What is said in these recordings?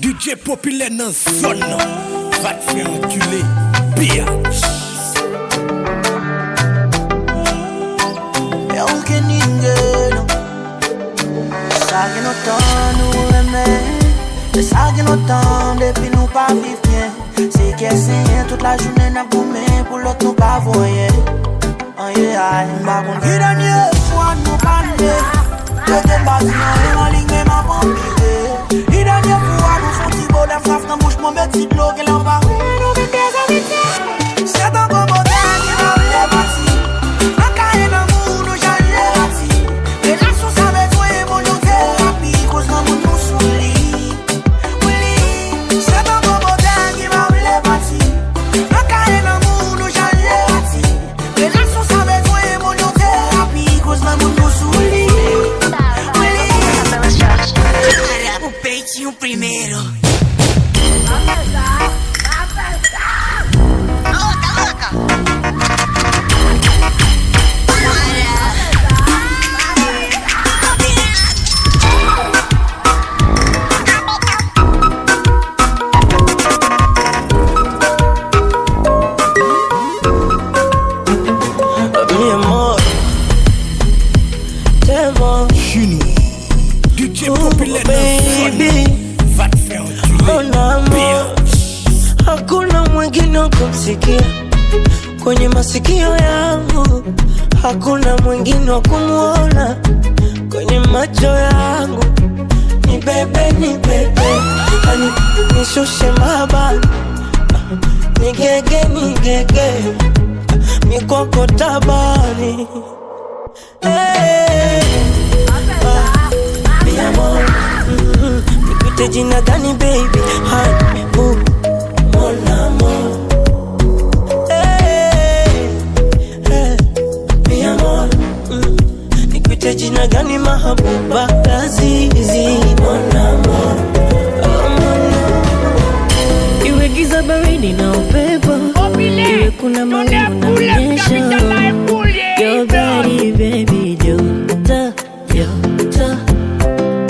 DJ populaire dans zone, va te faire enculer, bitch. Y'a aucun ingéno. Ça qui nous tend nous aimer. C'est ça qui nous tend depuis nous pas vivre bien. C'est qu'elle sait toute la journée n'a gommé pour l'autre nous pas voyer. Oh yeah, m'a contre qui dernier fois nous parler. Je t'ai battu en ligne mais m'a pas oublié. Qui dernier fois nous font petit bonheur, frappe dans bouche mon petit de l'eau qu'elle en va. C'est un bon bonheur qui m'a oublié parti. Un cahier d'amour nous j'allais parti. Et là sous sa besoin mon nous thérapie. Cause non mon nous souli. Oui, c'est un bon bonheur qui m'a oublié parti. Un cahier d'amour nous j'allais parti. Et là sous sa besoin mon nous thérapie. Cause non mon nous souli. O peitinho primeiro. Mi amor, te amo. DJ populaire dans zone, va te faire enculer, bitch. Hakuna mwingine kumsikia kwenye masikio yangu, hakuna mwingine wa kumuona kwenye macho yangu. Ni bebe, hani nishushe mabani, nigege, mikoko tabani. Hey, mi amor, nikuite jina gani baby? Honey, boo, mon amor. Hey, mi amor, nikuite jina gani mahabuba? Lazizi, mon amor, oh mon amor. Iwe giza baridi na upepo, iwe kuna mawingu na mnyesho, your body baby joto.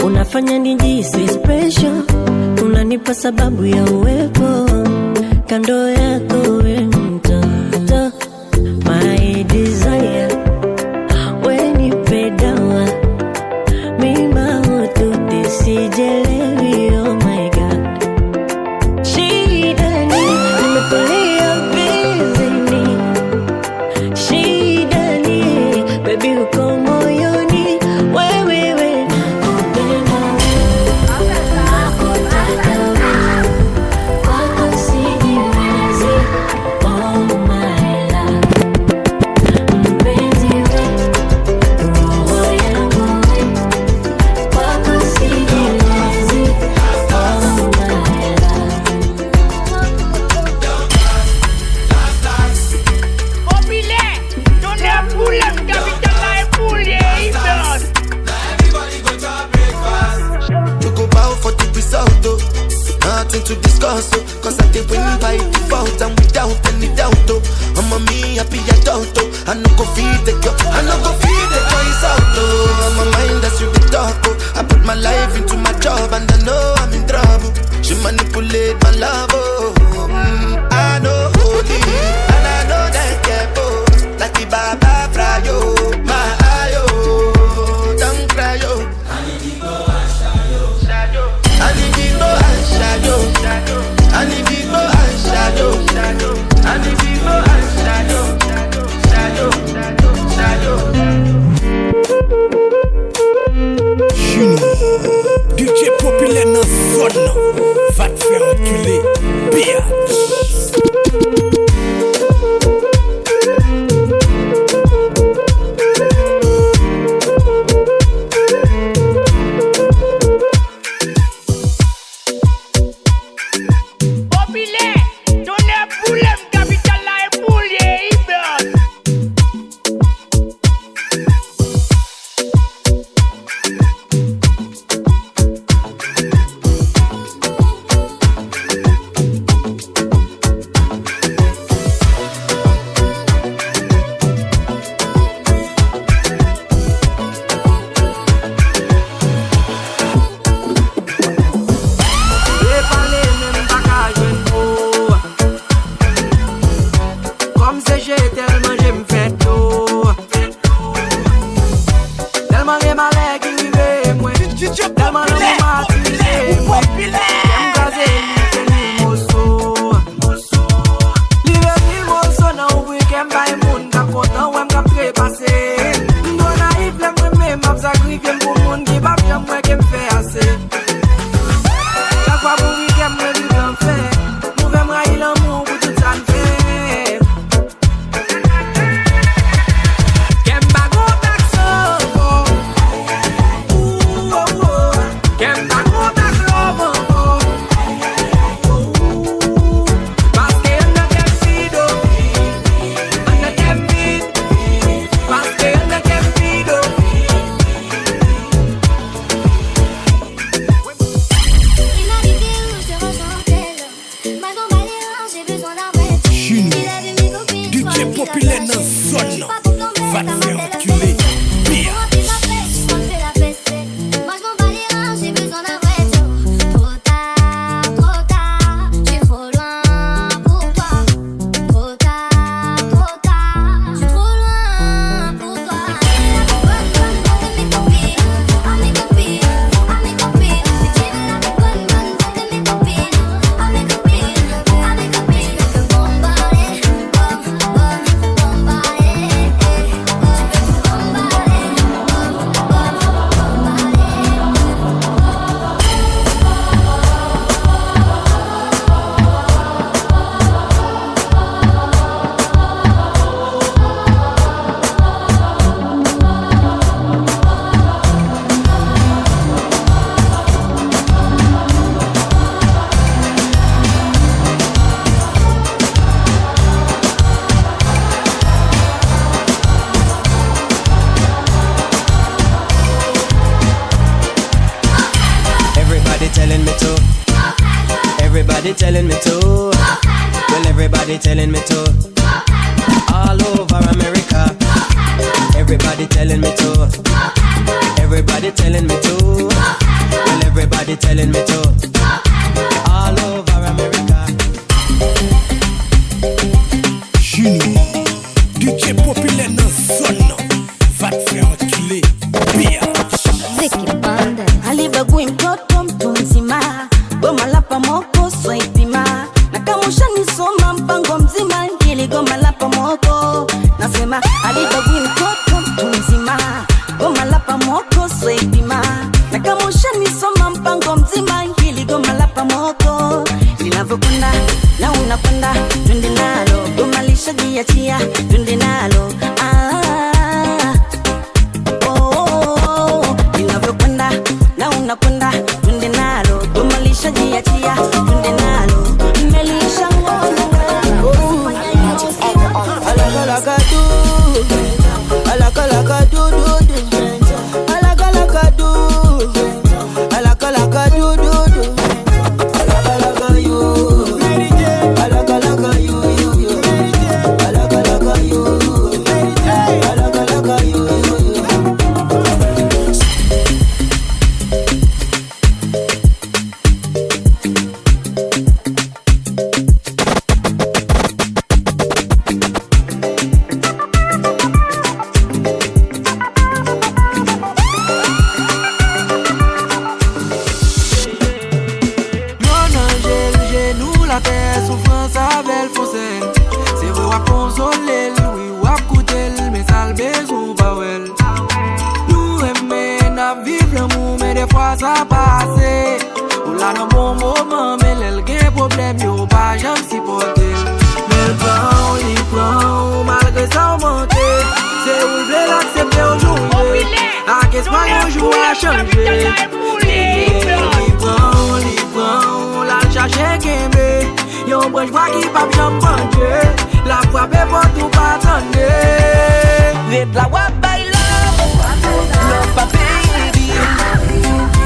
Unafanya nijisi special, unanipa sababu ya uwepo kando yako we mtoto. My desire, we nipe dawa, mima ututi sijelewi, oh my god. Shida ni, nimekulia bizini. Shida ni, baby uko moyoni, wewe nakupenda, nakutaka wewe, kwako sijiwezi, oh my love. Mpenzi we, roho yangu we, kwako sijiwezi, oh my love. Populaire, don't have problem, capital life bully, boss. You go bow for the result, oh. Nothing to discuss, oh. Cause I did win by default and without any doubt, oh. I'm a me happy adult, oh. I no go feed the girl, I no go feed the boys out, oh. I'm a mind that's you the talk, oh. I put my life into my job and I know I'm in trouble. She manipulate my love, oh. I know holy and I know that careful. Like the Baba Frayo, my ayo, don't cry, oh. I need to go and shadow. I need to go and shadow. I need to go and shadow. I need to go and shadow. DJ populaire dans zone, va te faire enculer, bitch. Populaire, don't have problem, capital life bully, boss. bagay ki rive mwen. Delman nan mou matilize mwen. Kem kaze li ke li moso. Li ve li moso nan ouvri kem bay moun. Ka kontan wèm ka prepase. Mdona iflem reme map sakrifye m pou moun. Ki bab jem mwen kem fe ase. Chak fwa pou kem mwen di jan fe. Mou vem rayi l'amou pou tout san fe. Populaire dans zone, va te faire reculer. Pire. Moi je m'en bats les reins, j'ai besoin d'un vrai tour. Trop tard, j'ai trop loin pour toi. Trop tard, j'ai trop loin pour toi. Bonne de mes copines, à mes copines, à mes copines. Et tu veux la bonne de mes copines, à mes copines, à mes copines. Je veux bombarder, Everybody telling me to. Well, everybody telling me to. All over America. Everybody telling me to. Everybody telling me to. Well, everybody telling me to. All over America. Chinois, DJ populaire dans zone, va te faire reculer. Pire. Ziki Banda Aliba gwin toto mtunzima Goma lapa moko swaipima Nakamusha nisoma mpango mzima Hili goma lapa moko Nasema aliba gwin toto mtunzima Goma lapa moko swaipima Nakamusha nisoma mpango mzima Hili goma lapa moko Linavyokwenda na unakwenda Twende nalo Goma lisha jiachia Twende nalo na unakwenda twende nalo tumalisha jiachia twende nalo melisha ngono Ça passe, ou là dans bon moment, mais l'elle gagne problème, yo pas jamais supporter. Mais il prend, malgré ça on monte. C'est où il veut l'accepter aujourd'hui. À qu'est-ce qu'on joue à changer. Il prend, la chercher qu'aimer. Yon branche pas qui pas bien manger. La frappe est pour tout pas attendre. Vite la wap by love pa baby.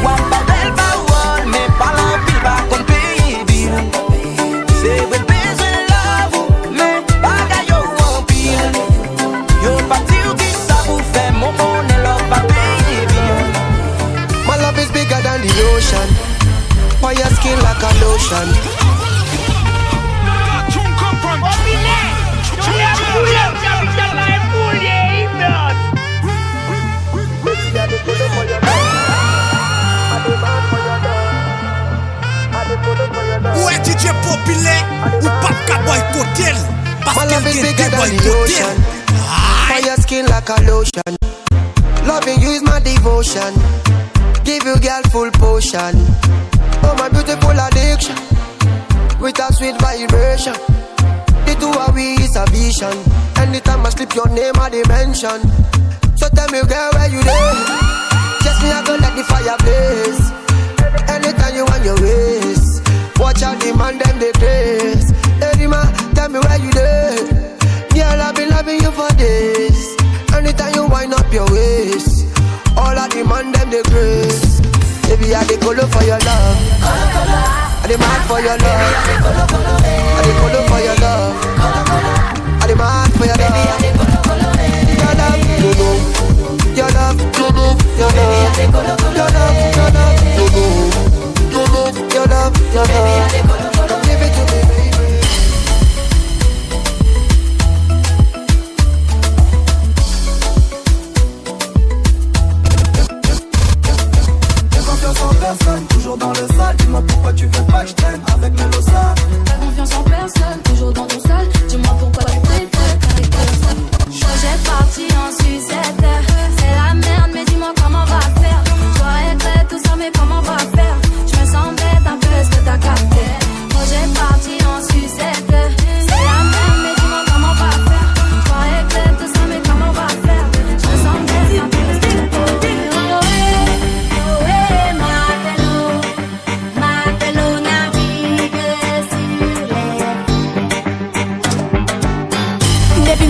Wap bel ba wall, mais pas l'envie pas qu'on paye bill. C'est with besoin love, mais pas yo en pile. Yo pas dire qui ça vous fait mon bonheur love pa baby. My love is bigger than the ocean. Why your skin like a lotion? Capitale, My love is bigger than the ocean. On your skin like a lotion. Loving you is my devotion. Give you girl full potion. Oh my beautiful addiction. With a sweet vibration. The two of we is a vision. Anytime I slip your name I dimension. So tell me girl where you there. Just me I go let the fire blaze. Anytime you want your ways. Watch out the man them they craze. Hey man, tell me where you there. Girl I've been loving you for days. Anytime you wind up your waist. All of the man them they craze. Baby I dey color for your love. I dey mad for your love. I dey color for your love. I dey mad for your love. Your love, no no. Your love, no no. Your love, your love, your love, no no. Your love, your love. Come give it to me, baby. Confiance en personne, toujours dans le sale. Dis-moi pourquoi tu veux pas que je traîne avec Melosa. Confiance en personne, toujours dans ton sale. Dis-moi pourquoi tu préfères avec personne. J'ai parti en sucette. C'est la merde, mais dis-moi comment on va faire. Je regrette tout ça, mais comment on va faire. Je me sens bête un peu, est-ce que t'as capté? Moi j'ai parti en sucette. C'est la merde, mais dis-moi comment on va faire. Je regrette tout ça, mais comment on va faire. Je me sens bête un peu, est-ce que t'as capté?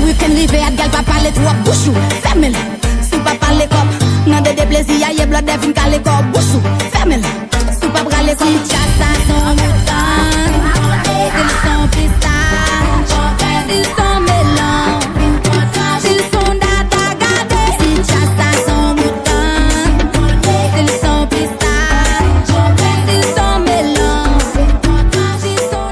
We can live at gal pa parler trop bouchou. Fermez-le. Si pas parler comme non de déplaisir, y'a blood devine calé comme bouchou. Fermez-le. Si pas braler comme chassa son mouton. Ils sont pistaches. Ils sont mélanges. Ils sont d'atagade. Si chassa son mouton. Ils sont pistaches. Ils sont mélanges. Ils sont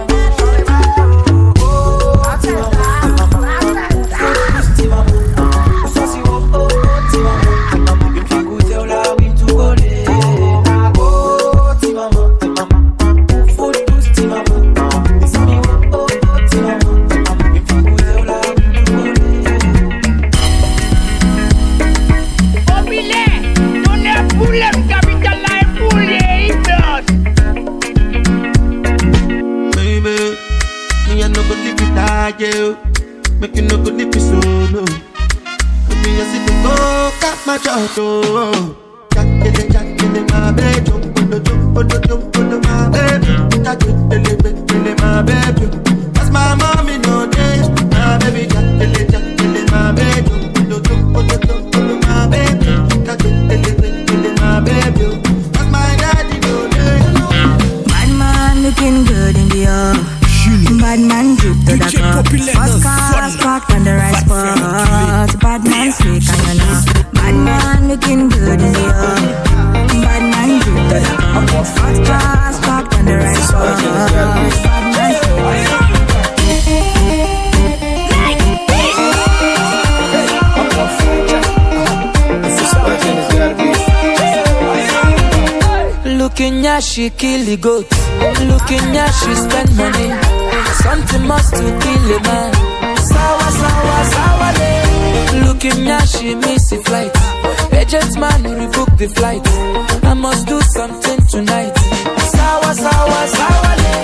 make you no go live so no. Me just sit and go cut my jaw. Jack my baby, jump on my baby. Jack my baby. That's my mommy no day. My baby, jack my baby, jump on my baby. Jack my baby. That's my daddy no day. Bad man looking good in the air. Bad man drip to the cup. First class parked on the right spot. Bad man slick on your knees. Bad man looking good in the air. Bad man drip to the cup. First class parked on the right spot. Bad man slick. Looking at she kill the goat. Looking at she spend money. Something must to kill a man. Sour day. Looking at she miss the flight. Agent man who rebook the flight. I must do something tonight. Sour day.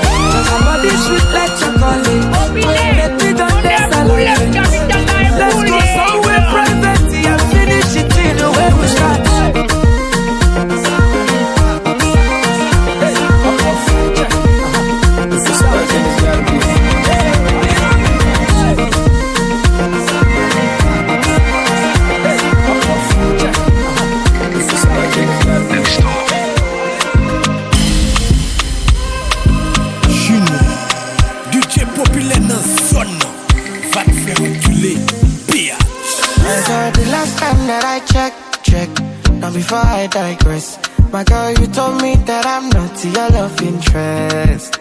Somebody sweet like chocolate. Make me don't let salary. Let's go somewhere private and finish it in the way we start. Now before I digress, my girl, you told me that I'm not your love interest.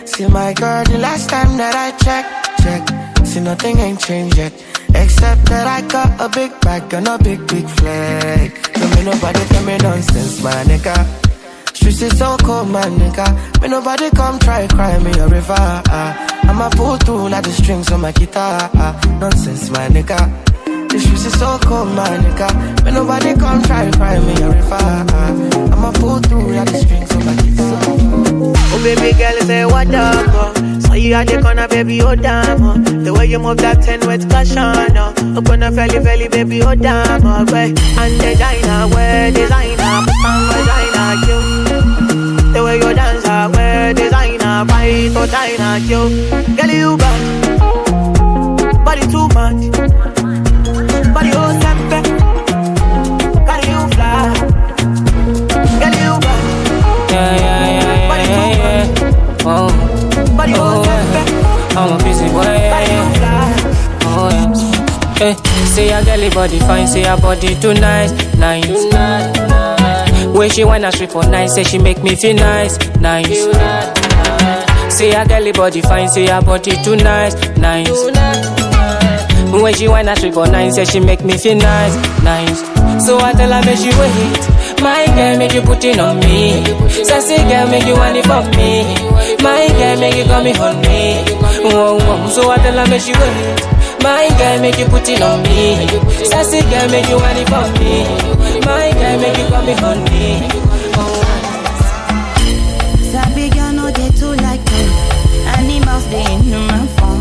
See my girl, the last time that I checked, see nothing ain't changed yet. Except that I got a big bag and a big flag. Don't make nobody tell me nonsense, my nigga. streets is so cold, my nigga. When nobody come try cry me a river. I'ma pull through like the strings on my guitar. Nonsense, my nigga. The streets is so cold, my nigga. When nobody come try cry me a river. I'ma pull through like the strings on my guitar. Oh baby girl, say what up, So you at the corner, baby, oh damn, The way you move that 10 with caution, Up on a felly, baby, oh damn, And designer, wear designer, put on designer, you. The way you dance, wear designer, fight for China, you. Girl, you got body too much, body oh sempe, girl, you fly, girl, you got body too much, body oh sempe, I'm a busy boy, oh yeah. Hey, say your girly body fine, say your body too nice. Way she wanna strip on nice, say she make me feel nice. Say your girly body fine, say your body too nice. When she wanna strip on nice, say she make me feel nice. So I tell her make she wait. My girl make you put it on me. Sassy girl make you want it for me. My girl make you come on me. So I tell her make she wait. My girl make you put it on me. Sassy girl make you want it for me. My girl make you come on me. Sabi girl no they too like me. Animals they in human form.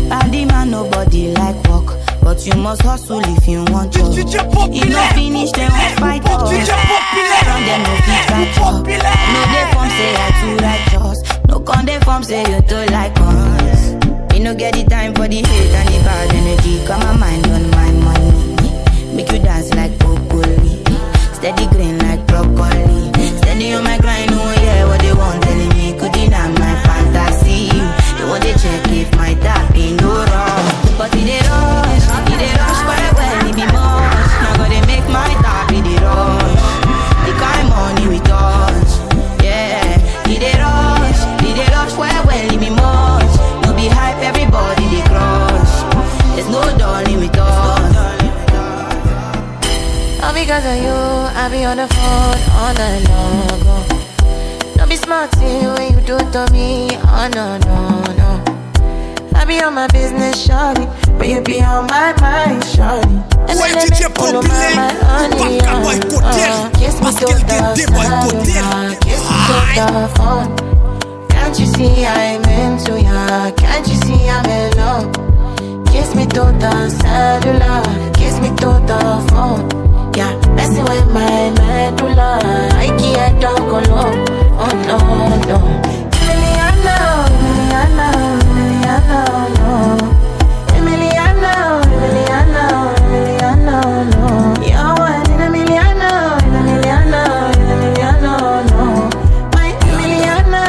Body man nobody like walk. But you must hustle if you want to. If no finish, they won't fight us. From them no fit catch up. No they form say I too righteous. No con they form say you too like us. You no get the time for the hate and the bad energy. Got my mind on my money. Make you dance like broccoli. Steady green like broccoli. Steady on my grind, oh yeah, what they want telling me. Could deny my fantasy. They want to check if my tap ain't no wrong. But it they rush quite well, it be much. Now gotta make my tap, it they rush. The kind money we touch, yeah. It they rush quite well, it be much. No be hype, everybody they crush. There's no darling with us. All because of you, I be on the phone all night long. Don't be smart when you do it to me, oh no. I be on my business, shawty, but you be on my mind, shawty. And then let me pull on my honey, kiss me to the sun, kiss me to the phone. Can't you see I'm into ya? Can't you see I'm in love? Kiss me to the cellular, kiss me to the phone. Yeah, messing with my medulla, I can't talk alone. Oh no. Emiliano, no. Emiliano, no. You're one in a million, no. My Emiliano.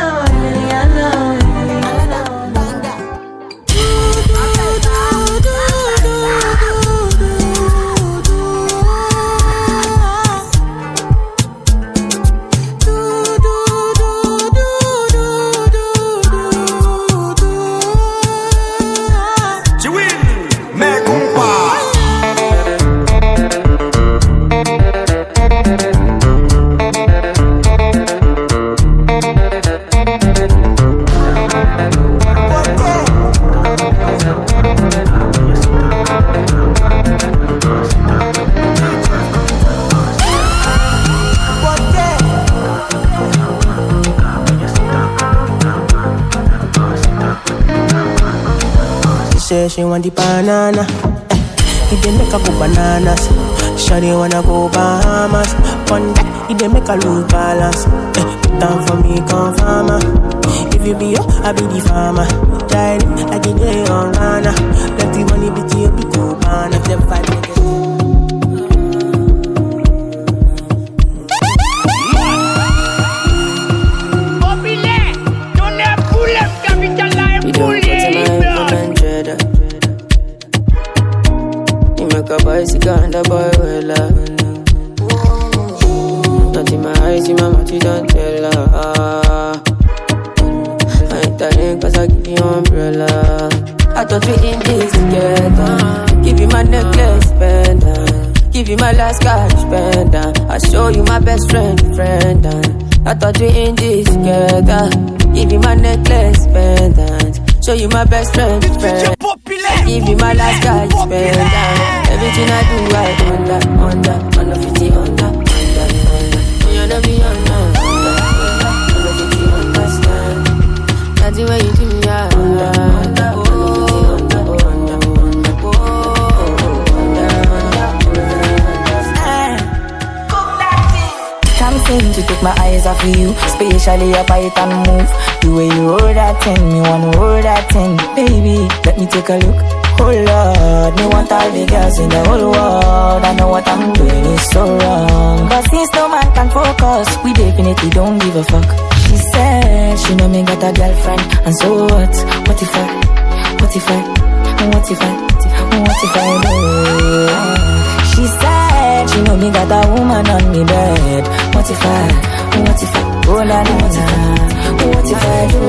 Say she want the banana. It dey make her go bananas. Shawty wanna go Bahamas. One that it dey make her lose balance. Put down for me, come farmer. If you be yo, I be the farmer. Try it like it dey on Ghana. Let the money be to you, be cool, man. If them fight, make it. Bicycle and the boy will love. Not in my eyes, in my mouth, you don't tell her. I ain't telling cause I give you umbrella. I thought we in this together. Give you my necklace, pendant. Give you my last cash, pendant. I show you my best friend. I thought we in this together. Give you my necklace, pendant. Show you my best friend. Give you my last guy, pendant. Everything I do, I under 50, under. You know me, under 50, understand. That's the way you do me, to take my eyes off of you, especially up I can move. The way you hold that thing, me wanna hold that thing. Baby, let me take a look. Oh Lord, me want all the girls in the whole world. I know what I'm doing is so wrong, but since no man can focus, we definitely don't give a fuck. She said she know me got a girlfriend, and so what? What if I do? She said she know me got a woman on me bed. What if I, oh la la la, what if I do?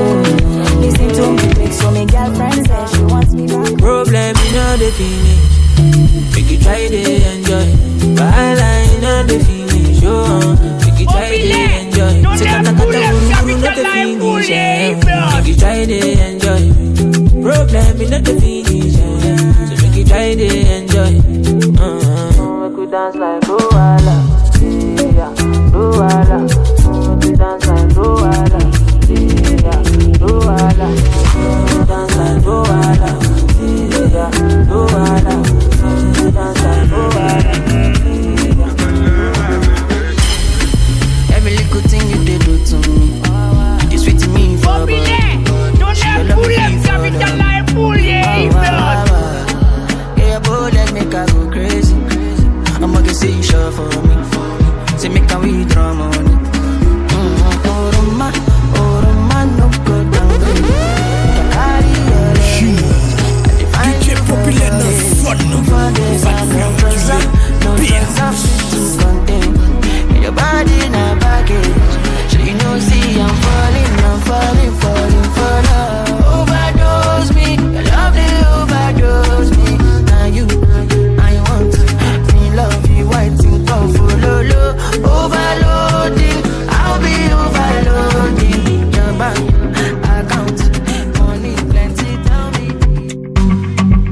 Listen to me quick, so me girlfriend said she wants me back. Problem in all the finish, make you try to enjoy. Bye in all the finish, make you try to enjoy. Say kata not the finish, make you try to enjoy. Problem in all the finish, so make you try to enjoy. Make we dance like Luala, yeah, Luala. Make we dance like Luala, yeah, Luala. Make we dance like Luala, yeah, Luala. Make we dance like Luala, yeah. Every little thing you did do to me, you sweet to me for me. Don't let pull up, capital like pull, yeah, yeah, boy, let me go crazy. I'ma get say you sure for me. Say me can withdraw money. Oh, man, no good down DJ Populaire dans zone. Your body in a package. So you know, see, I'm falling for love. Overdose me, your love they overdose me. Now you, I want me love you, waiting for lolo. Overloading, I'll be overloading. Your bank account, money plenty, tell me.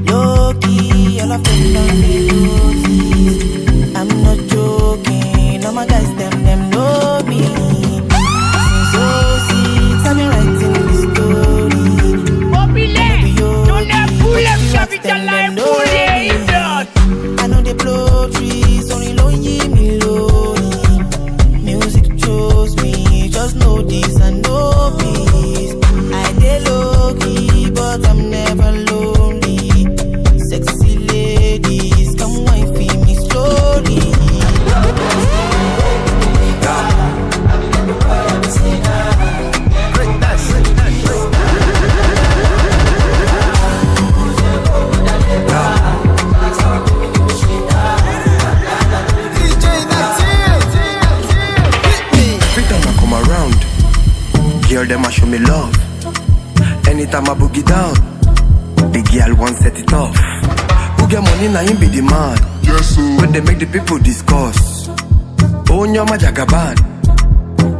Low-key, all of them done me notice. I'm not joking, all my guys, them know me. So sweet, I've been writing this story. Populaire, don't let pull up, capital like pull, yeah, I know they blow trees, only lonely me lonely. Music chose me, just know this and know peace. I dey low-key, but I'm never lonely. Sexy ladies, come wine for me slowly. Girl, them a show me love. Anytime I boogie down, the girl won't set it off. Who get money now him be the man. Yes, sir. When they make the people discuss. Oh, nyama jagaban.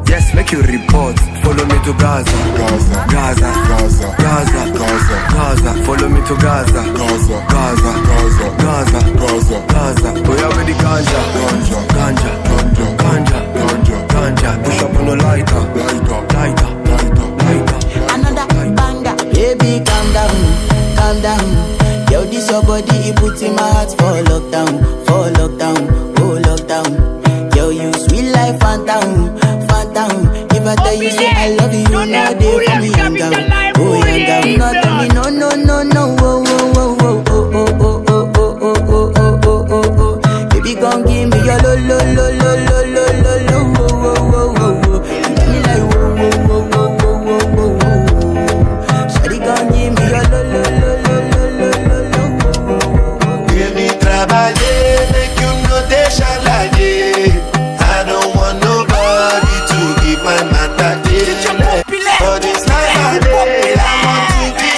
Yes, make you report. Follow me to Gaza. Gaza. Follow me to Gaza. Gaza. Oh, yeah, with the ganja. Push up on the lighter. Another banger. Baby, calm down. Yo, this your body, it puts in my heart for lockdown, oh lockdown. Yo, you sweet life, phantom. If I tell you say I love you, you know they for me young down, oh young down. Not tell me no, oh. Baby, gon' give me your lo. Tell me like whoa. Shawty gon' give me your lo. Give me trabalhar, make you know they shall lie. I don't want nobody to give my matter. For this life I want to be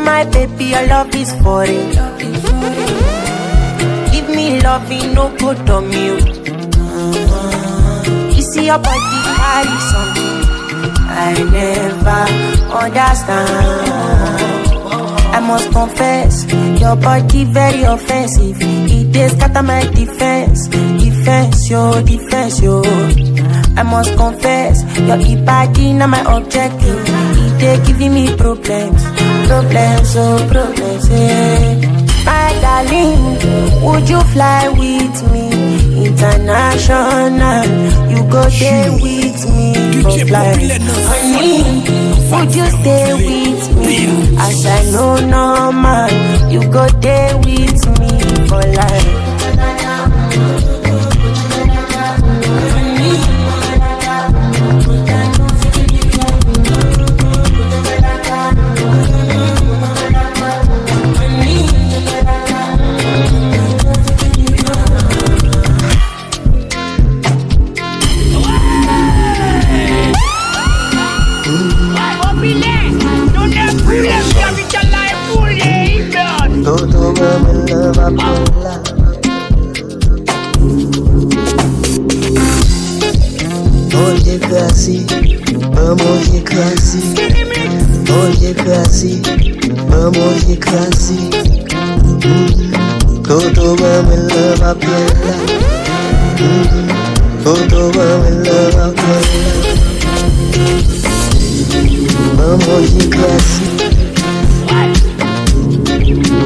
my baby, your love is for it. Give me loving, no good on you. You see your body carry something I never understand. I must confess, your body very offensive. It is scatter my defense, yo. I must confess, your body not my objective. It is giving me problems, yeah. My darling, would you fly with me international? You go there with me for flight. Honey, would you stay with me? As I know no man, you go there with me for life. Oye casi, oye casi, oye casi, oye casi. Todo va en la papela, todo va en la papela. Oye casi,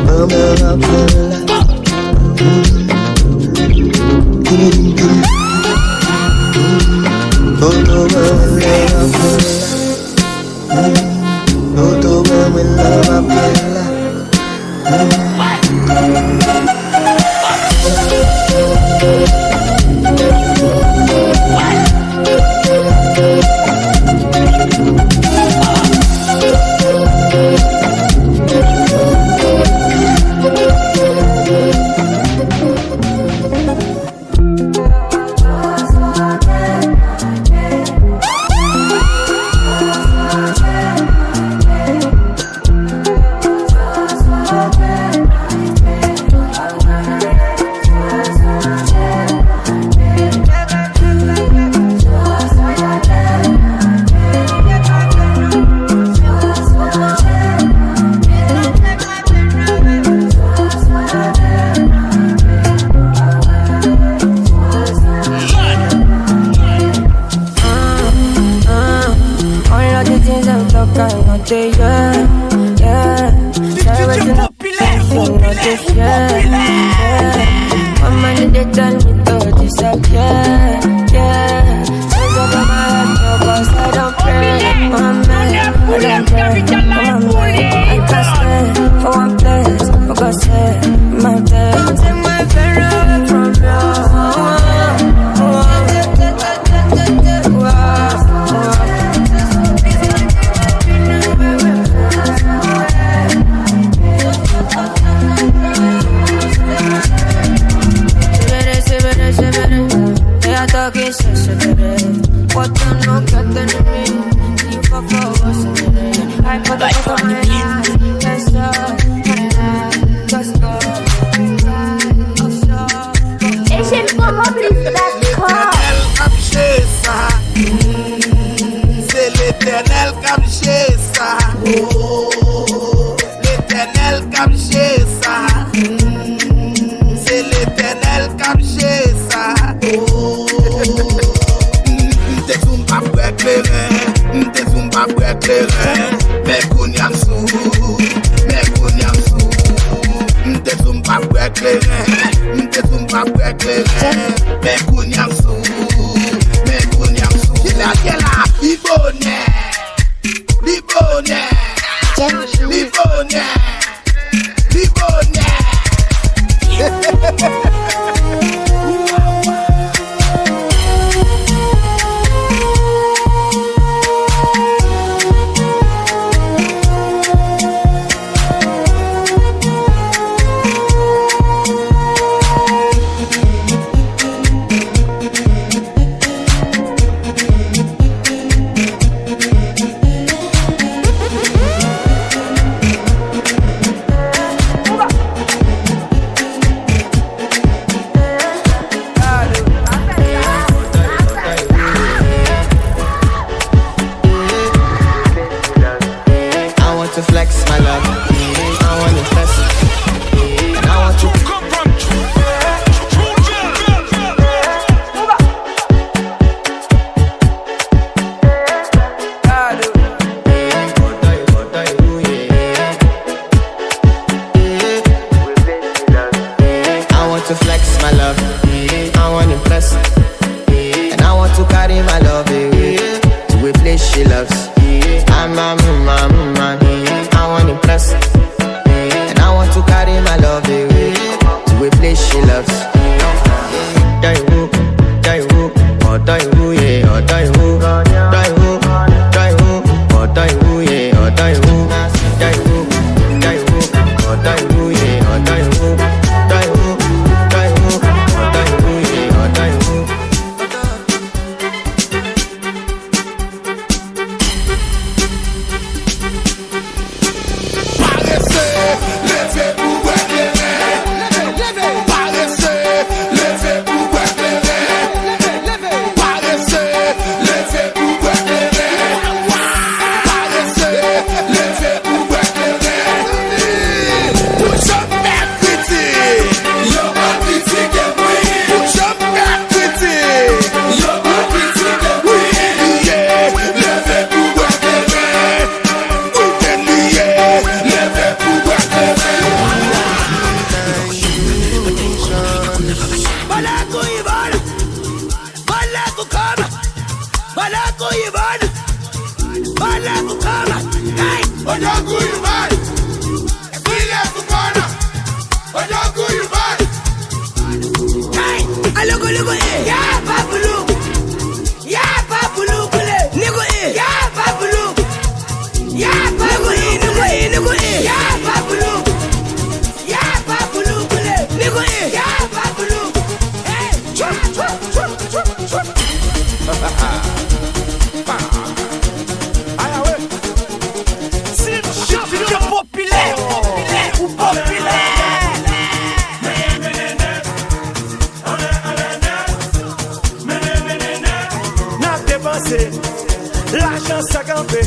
vamos a la papela. Todo va en la papela, todo va en la papela. flex my love. I want to flex. And I want to come from. I want to flex my love. I want to impress. And I want to carry my love to a place she loves. I'm a man. I want to impress. And I want to carry my love to a place she loves. L'argent ça campé,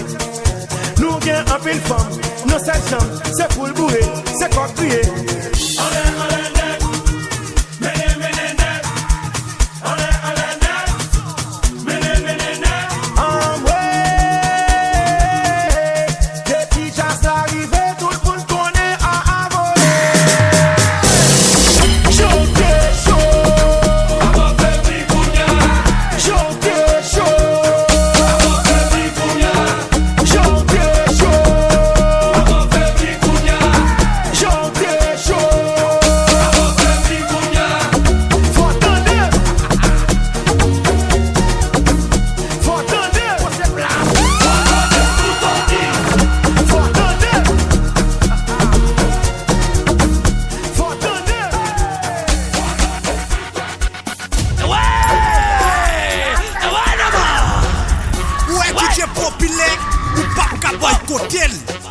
nous gain un pile femme, nos sept chambres, c'est pour le bourrer, c'est quoi crier.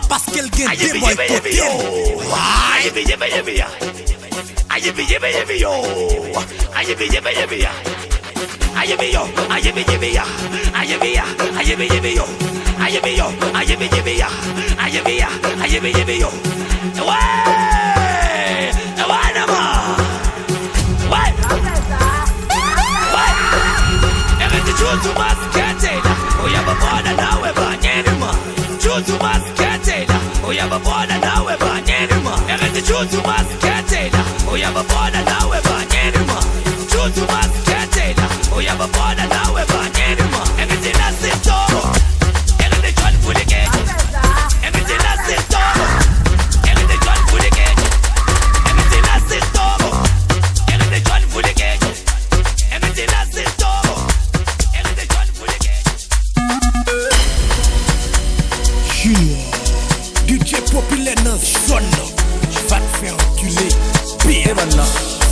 Parce qu'elle gagne des boycottés. DJ populaire dans zone, je vais te faire enculer. Bien maintenant.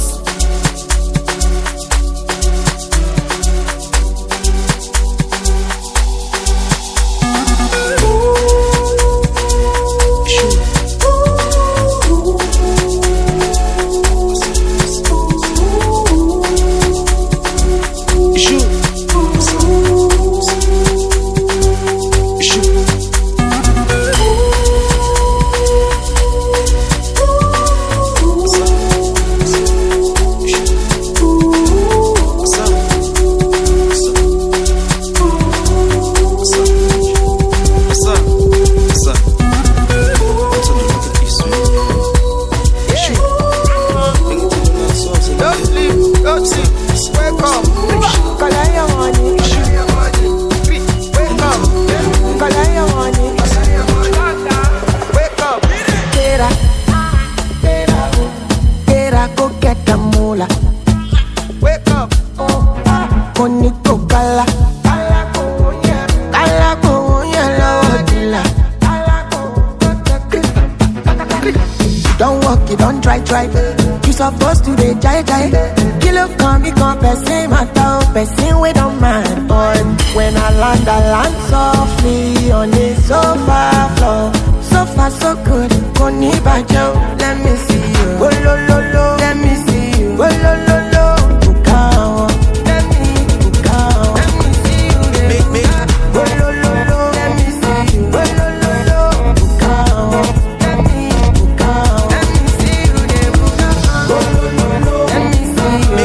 don't walk, you don't try. You supposed to be jai. Kill up, come, become person, matter, person we don't mind. But when I land softly on the sofa floor. So far so good, Koni Bajo, let me see you. Oh lo lo lo, let me see you. Oh lo lo lo, Bukao, let me Bukao, let me see you. Me. Oh lo lo lo, let me see you. Oh lo lo lo, Bukao, let me Bukao, let me see you. Oh lo lo lo, let me see you.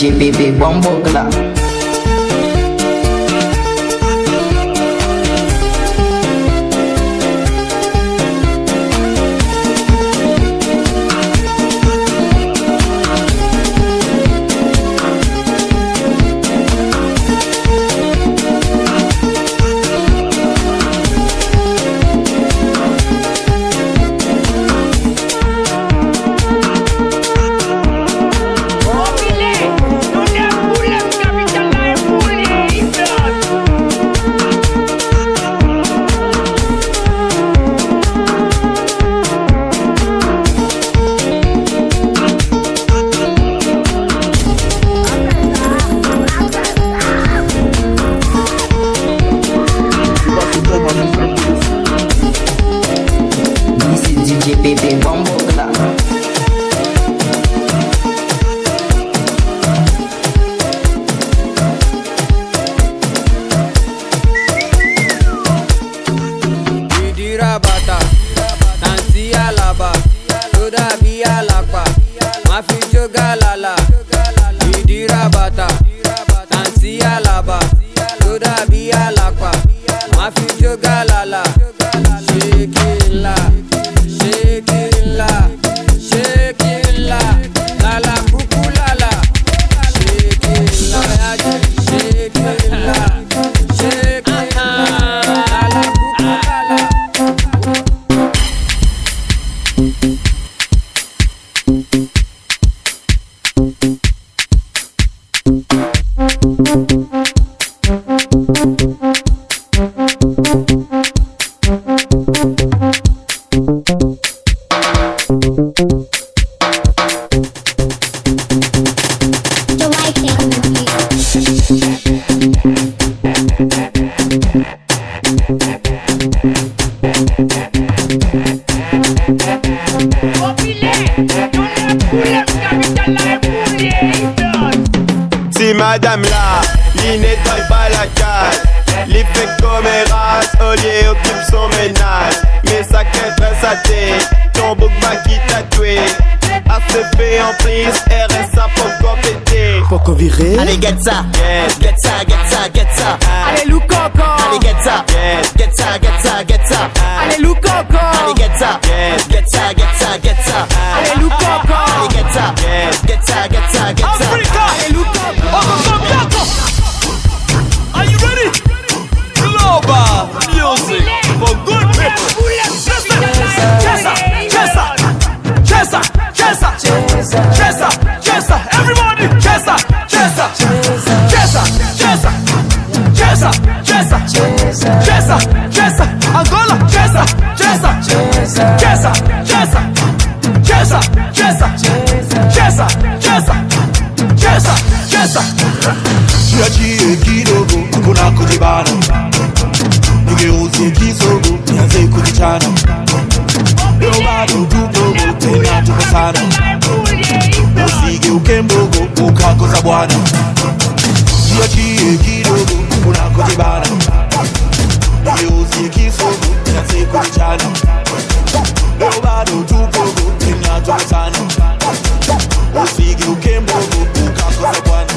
JPP Bombo Club. son ménage. Mais ça crête sa tête, ton bouc ma qui t'a tué. ACP en prise, RSA pour péter. Poco viré. Allez, get ça. Yes. Get ça, get ça, get ça. Allez, look coco. Allez, get ça. Yes. Get ça, get ça, get ça. Allez, look coco. Allez, get ça. Yes. Get ça, get ça, get ça. Allez, look coco. Allez, get ça. Yes. Get ça, get ça, get ça. Africa. Allez, look coco. Are you ready? Global music for good people. Chesa, chesa, chesa, chesa, chesa, chesa. Everybody, chesa, chesa, chesa, chesa, chesa, chesa, chesa, chesa. Angola, chesa, chesa, chesa, chesa, chesa, chesa, chesa, chesa, chesa, chesa. Chiachi kidogo kuna kujibana nigeuze kisogo nianze kujichana leo bado tupo tena tupo sana usigeuke mdogo ukakosa bwana Chiachi kidogo kuna kujibana nigeuze kisogo nianze kujichana leo bado tupo tena tupo sana usigeuke mdogo ukakosa bwana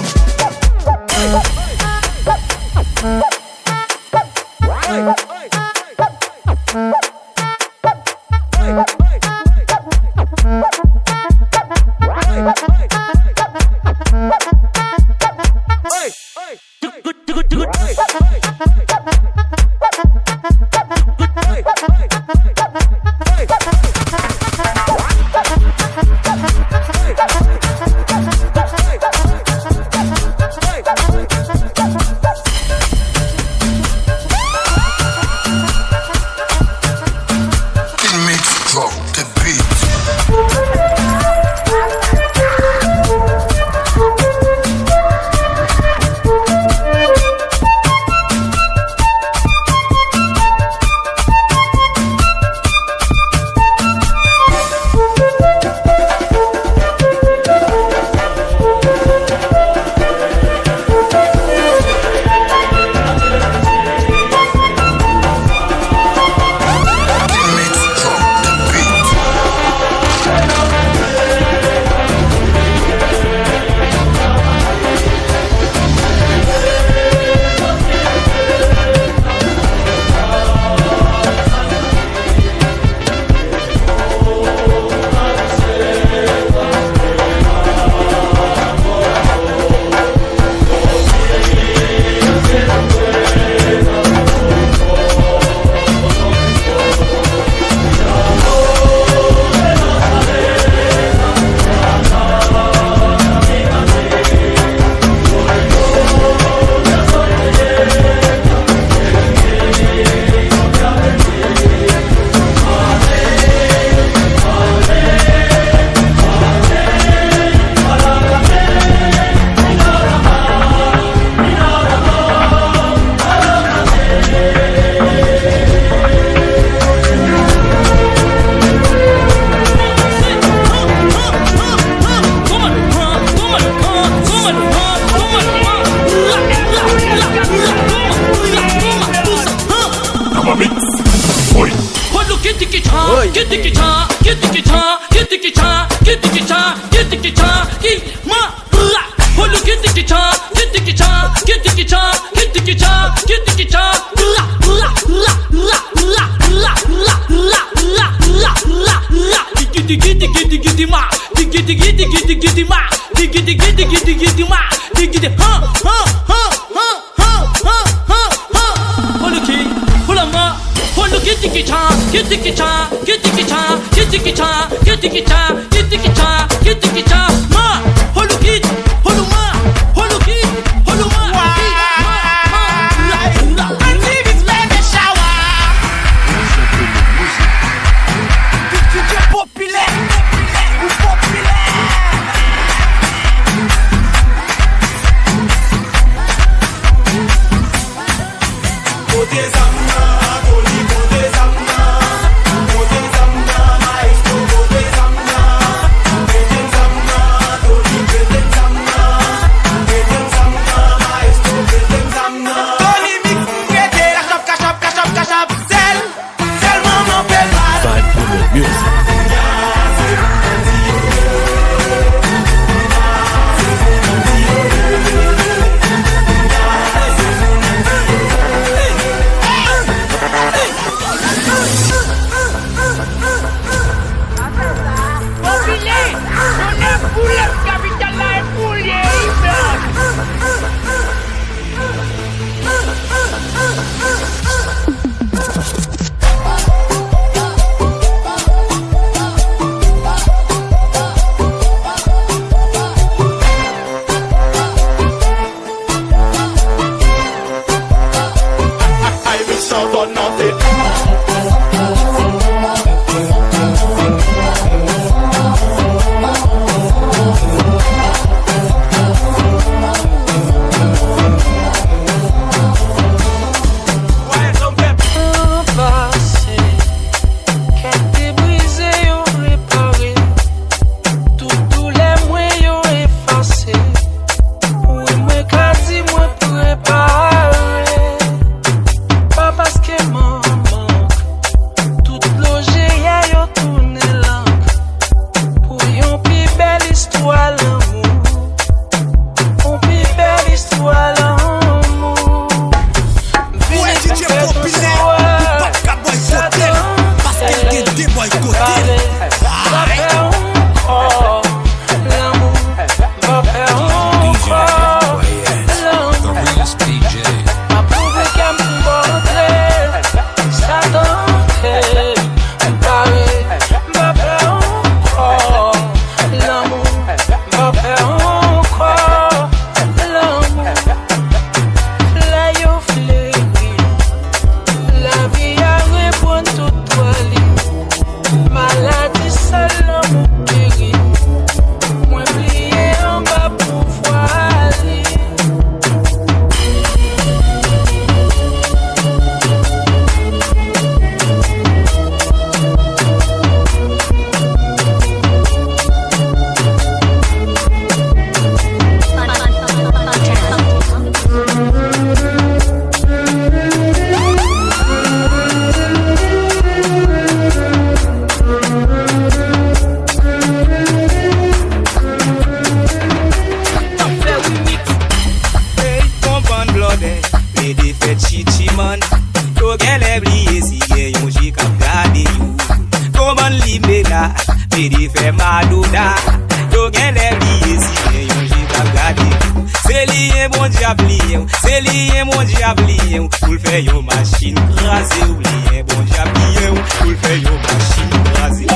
oublié, mon Dieu a oublié, pour le faire yo machine crasée, oublié, bon Dieu a oublié, pour le faire yo machine crasée.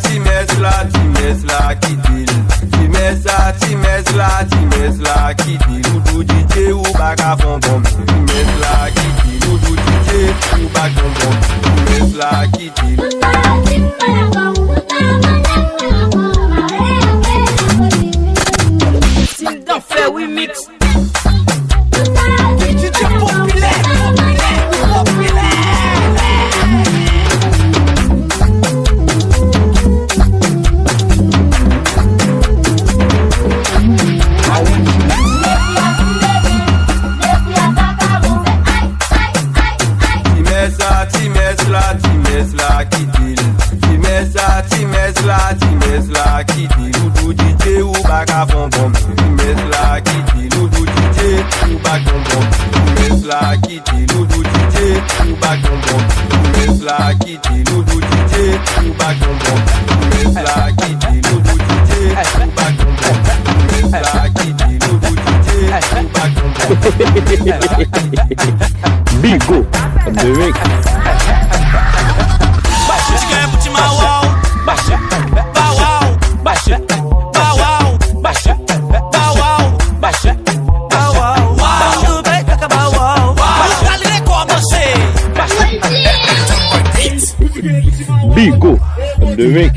Timesla, qui dit Timesla, qui dit Loudou DJ ou baka fond bon. Timesla, qui dit Loudou DJ ou baka fond bon. Timesla, qui dit S'il d'en fait, oui, mix. DJ populaire. Timesla, qui dit Timesla, qui dit Loudou DJ ou baka fond bon. Timesla, qui dit Loudou DJ ou baka bon. Timesla, qui dit Loudou DJ ou baka bon. Timesla, qui dit Loudou DJ ou baka bon. Timesla, qui dit Loudou DJ ou baka bon. Timesla, qui dit Loudou DJ ou baka bon. Bigo, the ring. Bigo, the ring.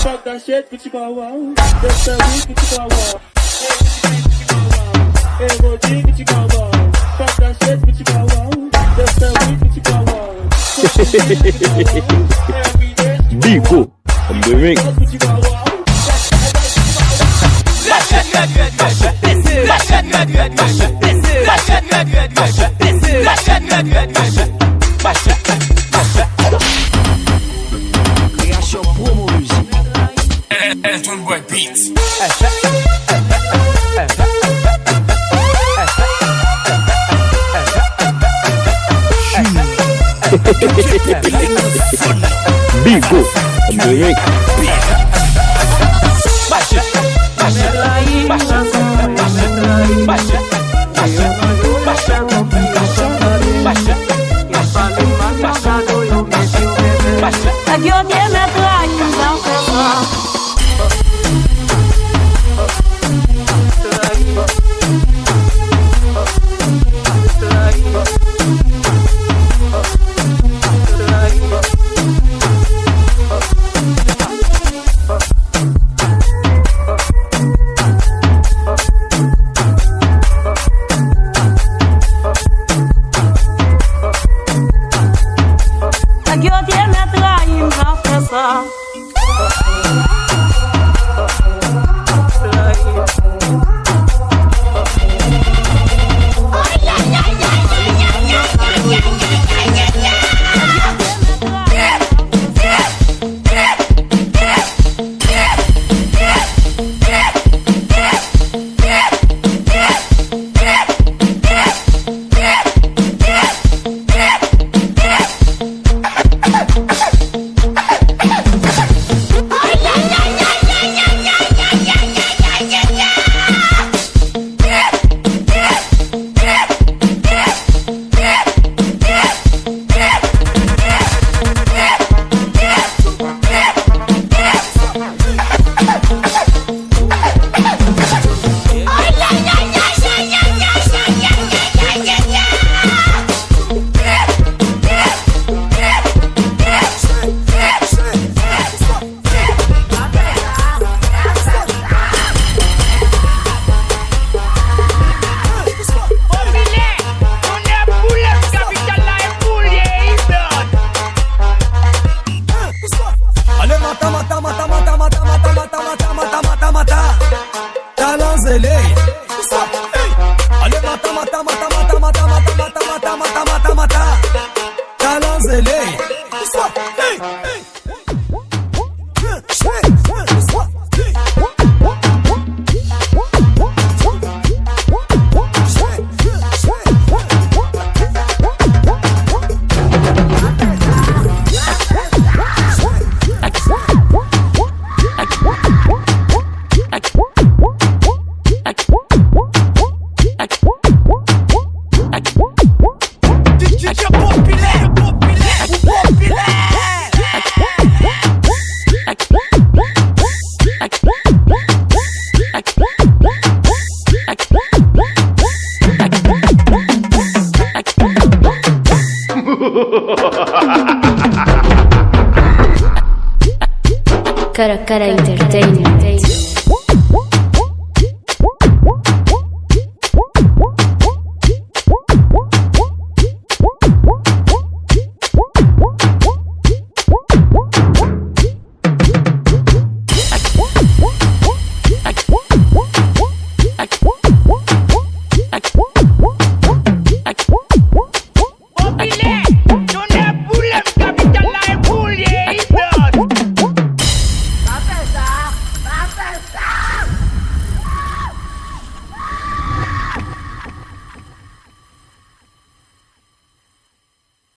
Fuck that shit, Gucci Bow Wow. That's the week, Gucci Bow Wow. Hey, Gucci Bow Wow. Fuck that shit, Gucci Bow Wow. That's the week, Gucci Bow Wow. Bigo, the ring. Création promo musique. Elton Boy Beats. Bigo, the ring. Cara a Cara Entertainment.